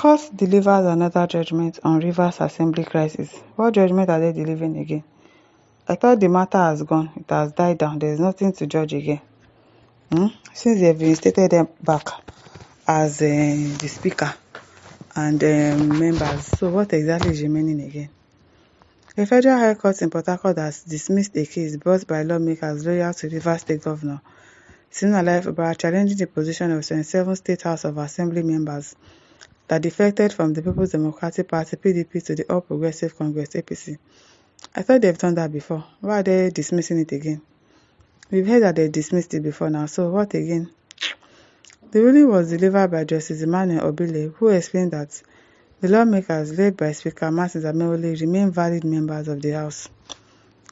Court delivers another judgment on Rivers Assembly crisis. What judgment are they delivering again? I thought the matter has gone. It has died down. There is nothing to judge again. Since they have reinstated them back as the speaker and members. So what exactly is remaining again? The Federal High Court in Port Harcourt has dismissed a case brought by lawmakers loyal to Rivers State Governor Siminalayi Fubara challenging the position of 27 State House of Assembly members that defected from the People's Democratic Party (PDP) to the All Progressive Congress (APC). I thought they've done that before. Why are they dismissing it again? We've heard that they dismissed it before now, so what again? The ruling was delivered by Justice Emmanuel Obile, who explained that the lawmakers, led by Speaker Martins Ameole, remain valid members of the House.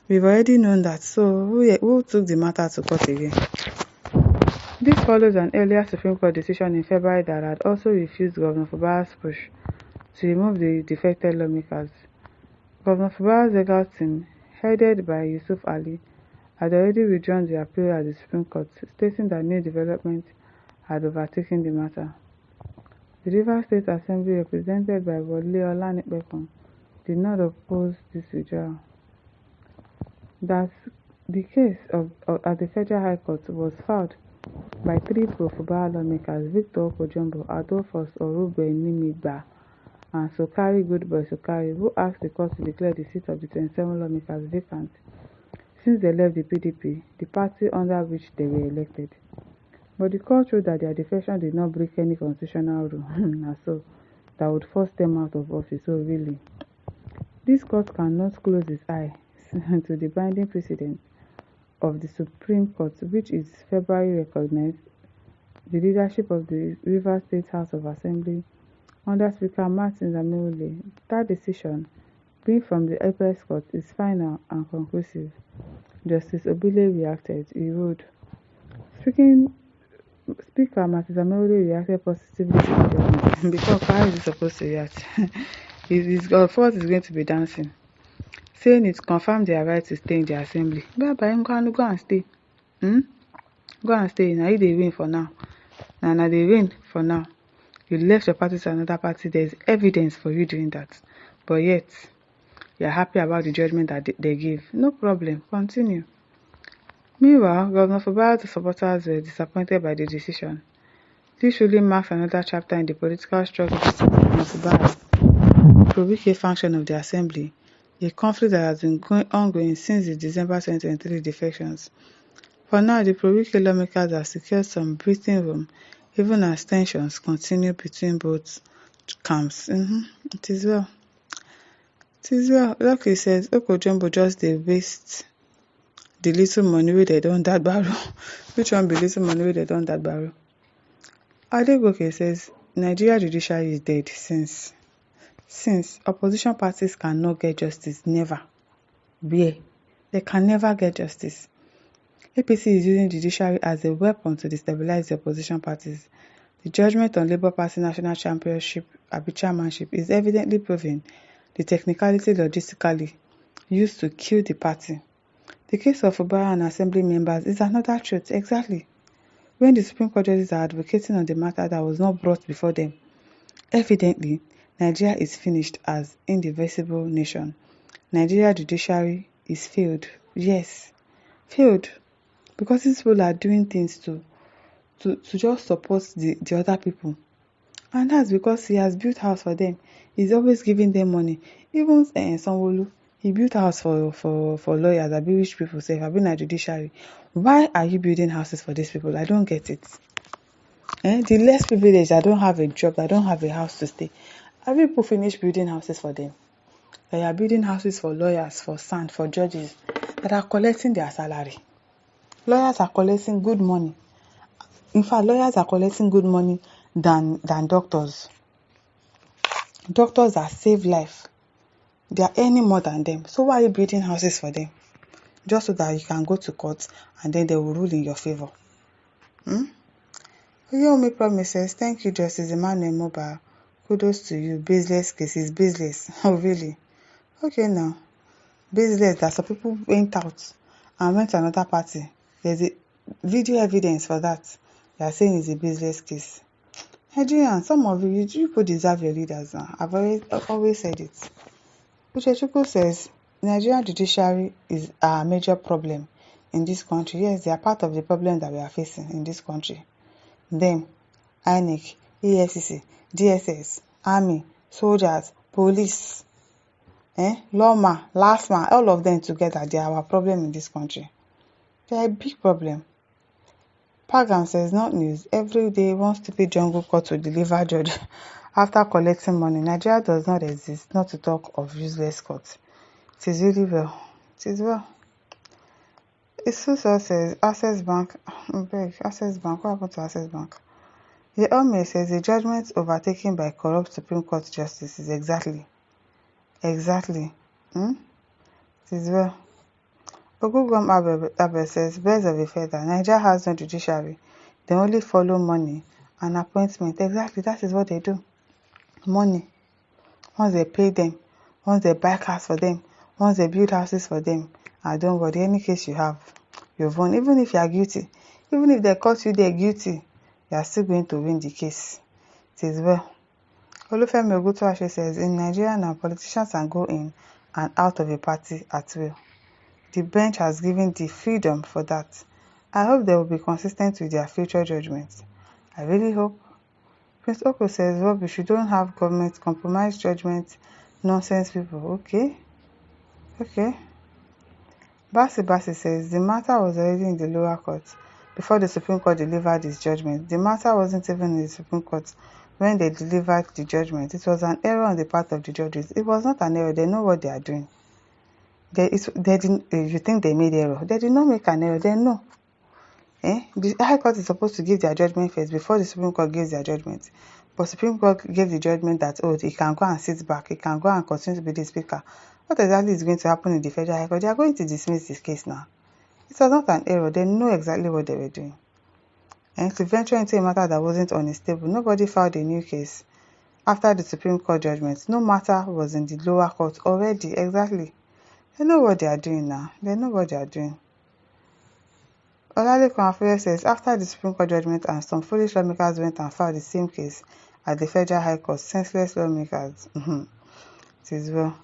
We've already known that, so who took the matter to court again? This follows an earlier Supreme Court decision in February that had also refused Governor Fubara's push to remove the defected lawmakers. Governor Fubara's legal team, headed by Yusuf Ali, had already withdrawn the appeal at the Supreme Court, stating that new developments had overtaken the matter. The Rivers State Assembly, represented by Wole Olanipekun, did not oppose this withdrawal. That the case at the Federal High Court was filed by 3 pro-Fubara lawmakers, Victor Okojumbo, Adolphus Orugbenimigba, and Sokari Goodboy Sokari, who asked the court to declare the seat of the 27 lawmakers vacant since they left the PDP, the party under which they were elected. But the court ruled that their defection did not break any constitutional rule, so that would force them out of office. So really, this court cannot close its eye to the binding precedent of the Supreme Court, which is February recognized the leadership of the Rivers State House of Assembly under Speaker Martins Ameole. That decision, being from the Apex Court, is final and conclusive. Justice Obile reacted. He ruled. Speaker Martins Ameole reacted positively to the judgment. Because how is he supposed to react? His force is going to be dancing, saying it confirmed their right to stay in the assembly. Go and stay. Go and stay. Now they win for now. Now they win for now. You left your party to another party. There's evidence for you doing that. But yet, you're happy about the judgment that they gave. No problem. Continue. Meanwhile, Governor Fubara's supporters were disappointed by the decision. This ruling marks another chapter in the political struggle between Governor Fubara, pro-Wike function of the assembly, a conflict that has been ongoing since the December 2023 defections. For now, the pro-Wike lawmakers have secured some breathing room, even as tensions continue between both camps. It is well. It is well. Lucky says Okojumbo just dey waste the little money wey they don that borrow. Which one be little money wey they don that borrow? Adegoke says Nigeria Judiciary is dead since opposition parties cannot get justice. Never. Where? They can never get justice. APC is using Judiciary as a weapon to destabilize the opposition parties. The judgment on Labour Party National Championship chairmanship is evidently proving the technicality logistically used to kill the party. The case of Fubara and Assembly members is another truth, exactly. When the Supreme Court judges are advocating on the matter that was not brought before them, evidently, Nigeria is finished as indivisible nation. Nigeria Judiciary is failed. Yes, failed. Because these people are doing things to just support the other people. And that's because he has built house for them. He's always giving them money. Even Sanwo-Olu, he built house for lawyers, I be rich people say, I've been at Judiciary. Why are you building houses for these people? I don't get it. The less privileged that don't have a job, that don't have a house to stay. Have people finished building houses for them? They are building houses for lawyers, for sand, for judges that are collecting their salary. Lawyers are collecting good money. In fact, lawyers are collecting good money than doctors. Doctors that save life, they are earning more than them. So why are you building houses for them? Just so that you can go to court and then they will rule in your favor. Yomi promises. Thank you, Justice Emmanuel Moba. Kudos to you. Baseless cases, baseless. Oh, really? Okay, now. Baseless, that some people went out and went to another party. There's a video evidence for that. They are saying it's a baseless case. Nigerians, some of you people deserve your leaders now. I've always said it. Uchechukwu says Nigerian judiciary is a major problem in this country. Yes, they are part of the problem that we are facing in this country. Them, INEC, EFCC, DSS, Army, soldiers, police, lawman, last man, all of them together, they are our problem in this country. They are a big problem. Pagam says, not news. Every day, one stupid jungle court will deliver judge after collecting money. Nigeria does not exist, not to talk of useless courts. It is really well. It is well. Isuso says, Access Bank, Access Bank, what happened to Access Bank? The Ome says, the judgment overtaken by corrupt Supreme Court justices. Exactly. It is well. Ogugom Abe says, birds of a feather, Nigeria has no judiciary. They only follow money and appointment. Exactly, that is what they do. Money. Once they pay them, once they buy cars for them, once they build houses for them, and don't worry, any case you have, you've won. Even if you are guilty, even if they caught you, they're guilty, you are still going to win the case. It is well. Olufemi Ogutuashe says, in Nigeria now, politicians can go in and out of a party at will. The bench has given the freedom for that. I hope they will be consistent with their future judgments. I really hope. Prince Oko says, rubbish, you don't have government compromise judgment, nonsense people. Okay. Basi says, the matter was already in the lower court before the Supreme Court delivered its judgment. The matter wasn't even in the Supreme Court when they delivered the judgment. It was an error on the part of the judges. It was not an error. They know what they are doing. They didn't. You think they made error? They did not make an error. They know. The High Court is supposed to give their judgment first before the Supreme Court gives their judgment. But Supreme Court gave the judgment that, he can go and sit back. He can go and continue to be the speaker. What exactly is going to happen in the Federal High Court? They are going to dismiss this case now. It was not an error. They know exactly what they were doing. And to venture into a matter that wasn't on its table, nobody filed a new case after the Supreme Court judgment. No matter was in the lower court already. Exactly. They know what they are doing now. They know what they are doing. Olalekan Afoye says, after the Supreme Court judgment and some foolish lawmakers went and filed the same case at the Federal High Court, senseless lawmakers. It is well.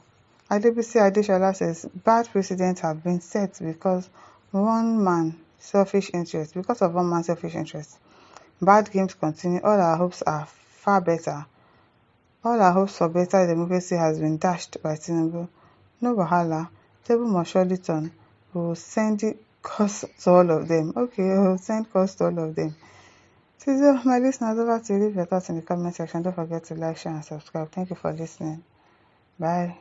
Adebisi Adeshola says, bad precedents have been set because of one man's selfish interest. Bad games continue. All our hopes are far better. All our hopes for better democracy has been dashed by Tinubu. No wahala. Table must surely turn. We will send it cost to all of them. Okay, we will send cost to all of them. So, my listeners, over to you. Leave your thoughts in the comment section. Don't forget to like, share, and subscribe. Thank you for listening. Bye.